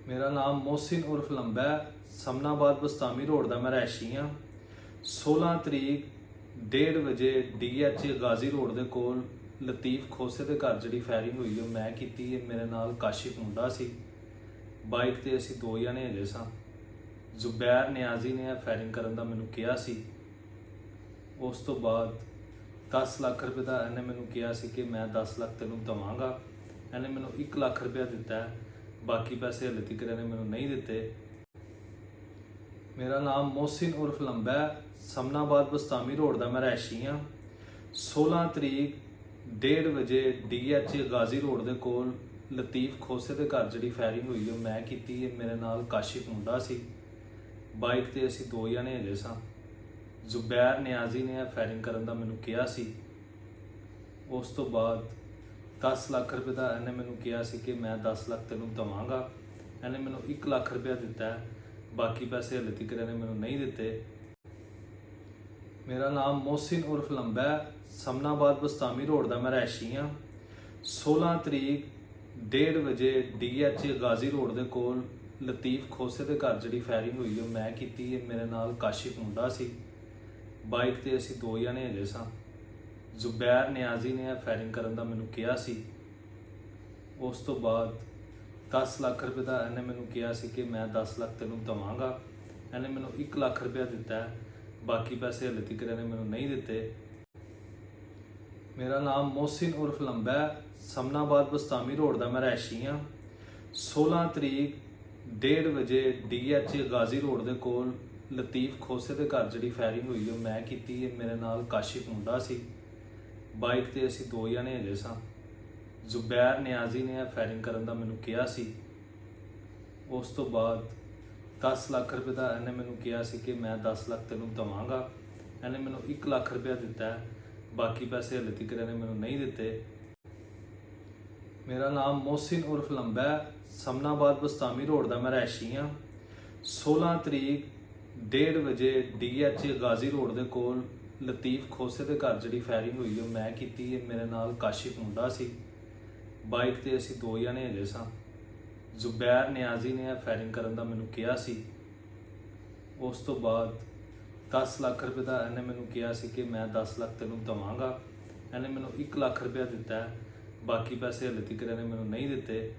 ਮੇਰਾ ਨਾਮ ਮੋਹਸਿਨ ਉਰਫ ਲੰਬਾ ਹੈ। ਸਮਨਾਬਾਦ ਬਸਤਾਮੀ ਰੋਡ ਦਾ ਮੈਂ ਰਹਿਸ਼ੀ ਹਾਂ। 16 ਤਰੀਕ 1:30 ਵਜੇ DH ਗਾਜ਼ੀ ਰੋਡ ਦੇ ਕੋਲ ਲਤੀਫ ਖੋਸੇ ਦੇ ਘਰ ਜਿਹੜੀ ਫਾਇਰਿੰਗ ਹੋਈ ਉਹ ਮੈਂ ਕੀਤੀ ਹੈ। ਮੇਰੇ ਨਾਲ ਕਾਸ਼ਿਫ ਮੁੰਡਾ ਸੀ, ਬਾਈਕ ਤੇ ਅਸੀਂ 2 ਜਣੇ ਹੈਗੇ ਸਾਂ। ਜ਼ੁਬੈਰ ਨਿਆਜ਼ੀ ਨੇ ਇਹ ਫਾਇਰਿੰਗ ਕਰਨ ਦਾ ਮੈਨੂੰ ਕਿਹਾ ਸੀ। ਉਸ ਤੋਂ ਬਾਅਦ 10 ਲੱਖ ਰੁਪਏ ਦਾ ਇਹਨੇ ਮੈਨੂੰ ਕਿਹਾ ਸੀ ਕਿ ਮੈਂ 10 ਲੱਖ ਤੈਨੂੰ ਦੇਵਾਂਗਾ। ਇਹਨੇ ਮੈਨੂੰ 1 ਲੱਖ ਰੁਪਇਆ ਦਿੱਤਾ ਹੈ, ਬਾਕੀ ਪੈਸੇ ਹਲੇ ਤੱਕ ਇਹਨੇ ਮੈਨੂੰ ਨਹੀਂ ਦਿੱਤੇ। ਮੇਰਾ ਨਾਮ ਮੋਹਸਿਨ ਉਰਫ ਲੰਬਾ ਹੈ। ਸਮਨਾਬਾਦ ਬਸਤਾਮੀ ਰੋਡ ਦਾ ਮੈਂ ਰਹਿਸ਼ੀ ਹਾਂ। 16 ਤਰੀਕ 1:30 ਵਜੇ DH ਗਾਜ਼ੀ ਰੋਡ ਦੇ ਕੋਲ ਲਤੀਫ ਖੋਸੇ ਦੇ ਘਰ ਜਿਹੜੀ ਫਾਇਰਿੰਗ ਹੋਈ ਉਹ ਮੈਂ ਕੀਤੀ ਹੈ। ਮੇਰੇ ਨਾਲ ਕਾਸ਼ਿਫ ਮੁੰਡਾ ਸੀ, ਬਾਈਕ ਤੇ ਅਸੀਂ 2 ਜਣੇ ਹੈਗੇ ਸਾਂ। ਜ਼ੁਬੈਰ ਨਿਆਜ਼ੀ ਨੇ ਇਹ ਫਾਇਰਿੰਗ ਕਰਨ ਦਾ ਮੈਨੂੰ ਕਿਹਾ ਸੀ। ਉਸ ਤੋਂ ਬਾਅਦ 10 ਲੱਖ ਰੁਪਏ ਦਾ ਇਹਨੇ ਮੈਨੂੰ ਕਿਹਾ ਸੀ ਕਿ ਮੈਂ 10 ਲੱਖ ਤੈਨੂੰ ਦੇਵਾਂਗਾ। ਇਹਨੇ ਮੈਨੂੰ 1 ਲੱਖ ਰੁਪਇਆ ਦਿੱਤਾ ਹੈ, ਬਾਕੀ ਪੈਸੇ ਹਲੇ ਤੱਕ ਇਹਨੇ ਮੈਨੂੰ ਨਹੀਂ ਦਿੱਤੇ। ਮੇਰਾ ਨਾਮ ਮੋਹਸਿਨ ਉਰਫ ਲੰਬਾ ਹੈ। ਸਮਨਾਬਾਦ ਬਸਤਾਮੀ ਰੋਡ ਦਾ ਮੈਂ ਰਹਿਸ਼ੀ ਹਾਂ। 16 ਤਰੀਕ 1:30 ਵਜੇ DH ਗਾਜ਼ੀ ਰੋਡ ਦੇ ਕੋਲ ਲਤੀਫ ਖੋਸੇ ਦੇ ਘਰ ਜਿਹੜੀ ਫਾਇਰਿੰਗ ਹੋਈ ਉਹ ਮੈਂ ਕੀਤੀ ਹੈ। ਮੇਰੇ ਨਾਲ ਕਾਸ਼ਿਫ ਮੁੰਡਾ ਸੀ, ਬਾਈਕ ਤੇ ਅਸੀਂ 2 ਜਣੇ ਹੈਗੇ ਸਾਂ। ਜ਼ੁਬੈਰ ਨਿਆਜ਼ੀ ਨੇ ਇਹ ਫਾਇਰਿੰਗ ਕਰਨ ਦਾ ਮੈਨੂੰ ਕਿਹਾ ਸੀ। ਉਸ ਤੋਂ ਬਾਅਦ 10 ਲੱਖ ਰੁਪਏ ਦਾ ਇਹਨੇ ਮੈਨੂੰ ਕਿਹਾ ਸੀ ਕਿ ਮੈਂ 10 ਲੱਖ ਤੈਨੂੰ ਦੇਵਾਂਗਾ। ਇਹਨੇ ਮੈਨੂੰ 1 ਲੱਖ ਰੁਪਇਆ ਦਿੱਤਾ ਹੈ, ਬਾਕੀ ਪੈਸੇ ਹਲੇ ਤੱਕ ਇਹਨੇ ਮੈਨੂੰ ਨਹੀਂ ਦਿੱਤੇ। ਮੇਰਾ ਨਾਮ ਮੋਹਸਿਨ ਉਰਫ ਲੰਬਾ ਹੈ। ਸਮਨਾਬਾਦ ਬਸਤਾਮੀ ਰੋਡ ਦਾ ਮੈਂ ਰਹਿਸ਼ੀ ਹਾਂ। 16 ਤਰੀਕ 1:30 ਵਜੇ DH ਗਾਜ਼ੀ ਰੋਡ ਦੇ ਕੋਲ ਲਤੀਫ ਖੋਸੇ ਦੇ ਘਰ ਜਿਹੜੀ ਫਾਇਰਿੰਗ ਹੋਈ ਉਹ ਮੈਂ ਕੀਤੀ ਹੈ। ਮੇਰੇ ਨਾਲ ਕਾਸ਼ਿਫ ਮੁੰਡਾ ਸੀ, ਬਾਈਕ ਤੇ ਅਸੀਂ 2 ਜਣੇ ਹੈਗੇ ਸਾਂ। ਜ਼ੁਬੈਰ ਨਿਆਜ਼ੀ ਨੇ ਇਹ ਫਾਇਰਿੰਗ ਕਰਨ ਦਾ ਮੈਨੂੰ ਕਿਹਾ ਸੀ। ਉਸ ਤੋਂ ਬਾਅਦ 10 ਲੱਖ ਰੁਪਏ ਦਾ ਇਹਨੇ ਮੈਨੂੰ ਕਿਹਾ ਸੀ ਕਿ ਮੈਂ 10 ਲੱਖ ਤੈਨੂੰ ਦੇਵਾਂਗਾ। ਇਹਨੇ ਮੈਨੂੰ 1 ਲੱਖ ਰੁਪਇਆ ਦਿੱਤਾ ਹੈ, ਬਾਕੀ ਪੈਸੇ ਹਲੇ ਤੱਕ ਇਹਨੇ ਮੈਨੂੰ ਨਹੀਂ ਦਿੱਤੇ। ਮੇਰਾ ਨਾਮ ਮੋਹਸਿਨ ਉਰਫ ਲੰਬਾ ਹੈ। ਸਮਨਾਬਾਦ ਬਸਤਾਮੀ ਰੋਡ ਦਾ ਮੈਂ ਰਹਿਸ਼ੀ ਹਾਂ। 16 ਤਰੀਕ 1:30 ਵਜੇ DH ਗਾਜ਼ੀ ਰੋਡ ਦੇ ਕੋਲ ਲਤੀਫ ਖੋਸੇ ਦੇ ਘਰ ਜਿਹੜੀ ਫਾਇਰਿੰਗ ਹੋਈ ਉਹ ਮੈਂ ਕੀਤੀ ਹੈ। ਮੇਰੇ ਨਾਲ ਕਾਸ਼ਿਫ ਮੁੰਡਾ ਸੀ, ਬਾਈਕ ਤੇ ਅਸੀਂ 2 ਜਣੇ ਹੈਗੇ ਸਾਂ। ਜ਼ੁਬੈਰ ਨਿਆਜ਼ੀ ਨੇ ਇਹ ਫਾਇਰਿੰਗ ਕਰਨ ਦਾ ਮੈਨੂੰ ਕਿਹਾ ਸੀ। ਉਸ ਤੋਂ ਬਾਅਦ 10 ਲੱਖ ਰੁਪਏ ਦਾ ਇਹਨੇ ਮੈਨੂੰ ਕਿਹਾ ਸੀ ਕਿ ਮੈਂ 10 ਲੱਖ ਤੈਨੂੰ ਦੇਵਾਂਗਾ। ਇਹਨੇ ਮੈਨੂੰ 1 ਲੱਖ ਰੁਪਇਆ ਦਿੱਤਾ ਹੈ, ਬਾਕੀ ਪੈਸੇ ਹਲੇ ਤੱਕ ਇਹਨੇ ਮੈਨੂੰ ਨਹੀਂ ਦਿੱਤੇ।